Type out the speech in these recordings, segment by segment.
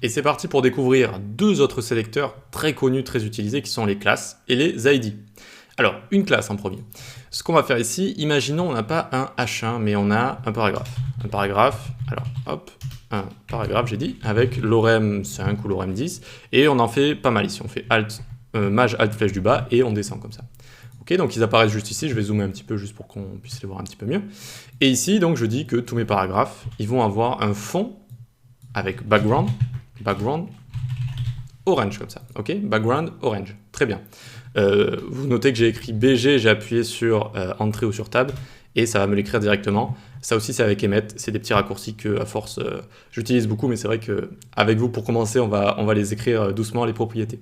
Et c'est parti pour découvrir deux autres sélecteurs très connus, très utilisés, qui sont les classes et les ID. Alors, une classe en premier. Ce qu'on va faire ici, imaginons on n'a pas un H1, mais on a un paragraphe. Un paragraphe, alors hop, un paragraphe j'ai dit, avec l'orem 5 ou l'orem 10, et on en fait pas mal ici. On fait Alt, Maj Alt flèche du bas, et on descend comme ça. Ok, donc ils apparaissent juste ici, je vais zoomer un petit peu juste pour qu'on puisse les voir un petit peu mieux. Et ici, donc je dis que tous mes paragraphes, ils vont avoir un fond avec background orange comme ça, ok, background orange, très bien. Vous notez que j'ai écrit BG, j'ai appuyé sur Entrée ou sur Tab, et ça va me l'écrire directement. Ça aussi c'est avec Emmet, c'est des petits raccourcis que à force j'utilise beaucoup, mais c'est vrai qu'avec vous pour commencer on va les écrire doucement les propriétés.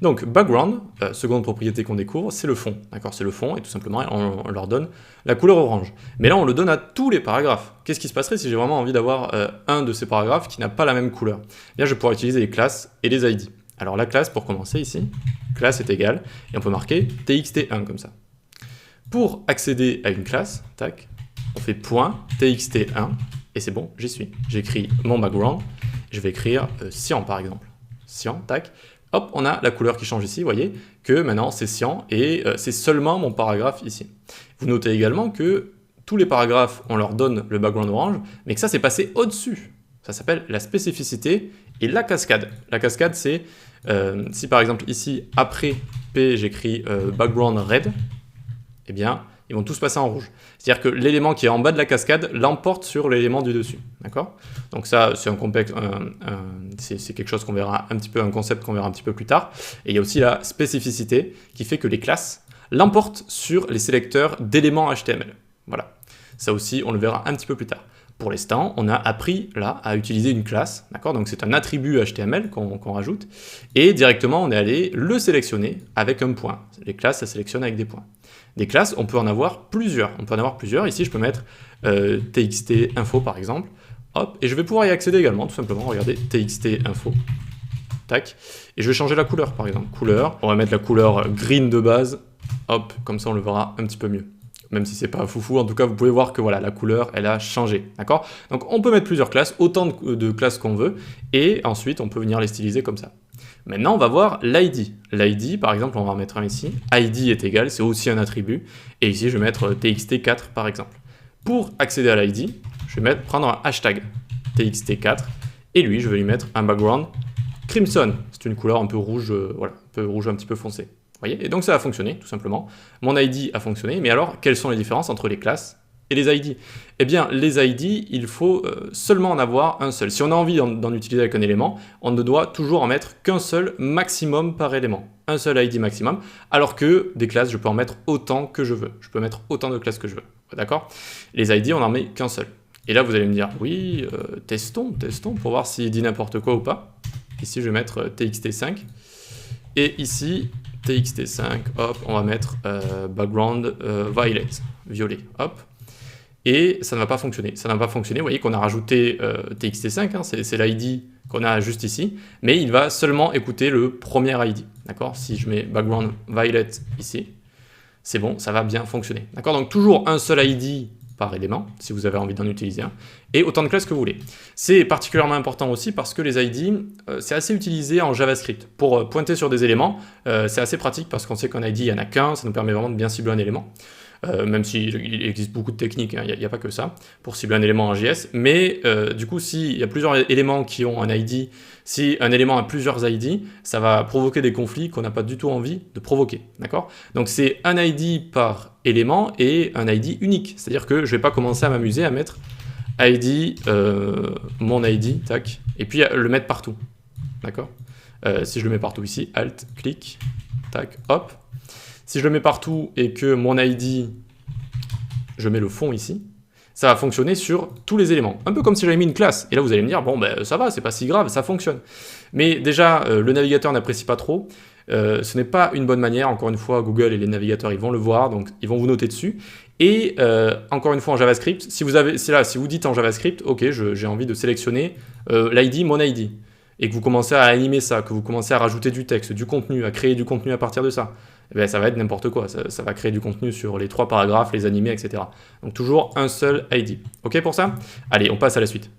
Donc background, seconde propriété qu'on découvre, c'est le fond, d'accord, c'est le fond, et tout simplement on leur donne la couleur orange. Mais là on le donne à tous les paragraphes. Qu'est-ce qui se passerait si j'ai vraiment envie d'avoir un de ces paragraphes qui n'a pas la même couleur? Eh bien je pourrais utiliser les classes et les ID. Alors la classe, pour commencer ici, classe est égale, et on peut marquer txt1 comme ça. Pour accéder à une classe, tac, on fait point txt1, et c'est bon, j'y suis. J'écris mon background, je vais écrire cyan par exemple. Cyan, tac, hop, on a la couleur qui change ici, vous voyez, que maintenant c'est cyan, et c'est seulement mon paragraphe ici. Vous notez également que tous les paragraphes, on leur donne le background orange, mais que ça c'est passé au-dessus. Ça s'appelle la spécificité et la cascade. La cascade, c'est si par exemple ici, après P, j'écris background red, eh bien, ils vont tous passer en rouge. C'est-à-dire que l'élément qui est en bas de la cascade l'emporte sur l'élément du dessus. D'accord? Donc ça, c'est c'est quelque chose qu'on verra un petit peu, un concept qu'on verra un petit peu plus tard. Et il y a aussi la spécificité qui fait que les classes l'emportent sur les sélecteurs d'éléments HTML. Voilà. Ça aussi, on le verra un petit peu plus tard. Pour l'instant, on a appris là à utiliser une classe, d'accord? Donc c'est un attribut HTML qu'on rajoute, et directement on est allé le sélectionner avec un point. Les classes, ça sélectionne avec des points. Des classes, on peut en avoir plusieurs. Ici, je peux mettre txt info par exemple, hop, et je vais pouvoir y accéder également, tout simplement. Regardez, txt info, tac, et je vais changer la couleur par exemple. Couleur, on va mettre la couleur green de base, hop, comme ça on le verra un petit peu mieux. Même si c'est pas foufou, en tout cas vous pouvez voir que voilà, la couleur elle a changé, d'accord? Donc on peut mettre plusieurs classes, autant de classes qu'on veut, et ensuite on peut venir les styliser comme ça. Maintenant on va voir l'ID. L'ID par exemple, on va en mettre un ici, ID est égal, c'est aussi un attribut, et ici je vais mettre txt4 par exemple. Pour accéder à l'ID, je vais prendre un hashtag txt4, et lui je vais lui mettre un background crimson, c'est une couleur un peu rouge, voilà, un peu rouge un petit peu foncé. Voyez, et donc ça a fonctionné, tout simplement. Mon ID a fonctionné, mais alors, quelles sont les différences entre les classes et les ID? Eh bien, les ID, il faut seulement en avoir un seul. Si on a envie d'en utiliser avec un élément, on ne doit toujours en mettre qu'un seul maximum par élément. Un seul ID maximum, alors que des classes, je peux en mettre autant que je veux. Je peux mettre autant de classes que je veux, d'accord? Les ID, on n'en met qu'un seul. Et là, vous allez me dire, oui, testons pour voir s'il dit n'importe quoi ou pas. Ici, je vais mettre txt5. Et ici, txt5, hop, on va mettre background violet, hop, et ça ne va pas fonctionner. Ça n'a pas fonctionné, vous voyez qu'on a rajouté txt5, hein, c'est l'ID qu'on a juste ici, mais il va seulement écouter le premier ID, d'accord? Si je mets background violet ici, c'est bon, ça va bien fonctionner, d'accord? Donc toujours un seul ID par élément, si vous avez envie d'en utiliser un, et autant de classes que vous voulez. C'est particulièrement important aussi parce que les ID, c'est assez utilisé en JavaScript. Pour pointer sur des éléments, c'est assez pratique parce qu'on sait qu'un ID, il n'y en a qu'un, ça nous permet vraiment de bien cibler un élément. Même s'il existe beaucoup de techniques, hein, il n'y a pas que ça, pour cibler un élément en JS, mais du coup, s'il y a plusieurs éléments qui ont un ID, si un élément a plusieurs ID, ça va provoquer des conflits qu'on n'a pas du tout envie de provoquer, d'accord? Donc c'est un ID par élément et un ID unique, c'est-à-dire que je ne vais pas commencer à m'amuser à mettre ID, mon ID, tac, et puis le mettre partout, d'accord? Si je le mets partout ici, Alt, clic, tac, hop. Si je le mets partout et que mon ID, je mets le fond ici, ça va fonctionner sur tous les éléments. Un peu comme si j'avais mis une classe. Et là, vous allez me dire, bon, ben, ça va, c'est pas si grave, ça fonctionne. Mais déjà, le navigateur n'apprécie pas trop. Ce n'est pas une bonne manière. Encore une fois, Google et les navigateurs, ils vont le voir, donc ils vont vous noter dessus. Et encore une fois, en JavaScript, si vous dites en JavaScript, ok, j'ai envie de sélectionner l'ID, mon ID, et que vous commencez à animer ça, que vous commencez à rajouter du texte, du contenu, à créer du contenu à partir de ça, eh bien, ça va être n'importe quoi. Ça va créer du contenu sur les 3 paragraphes, les animer, etc. Donc toujours un seul ID. Ok pour ça? Allez, on passe à la suite.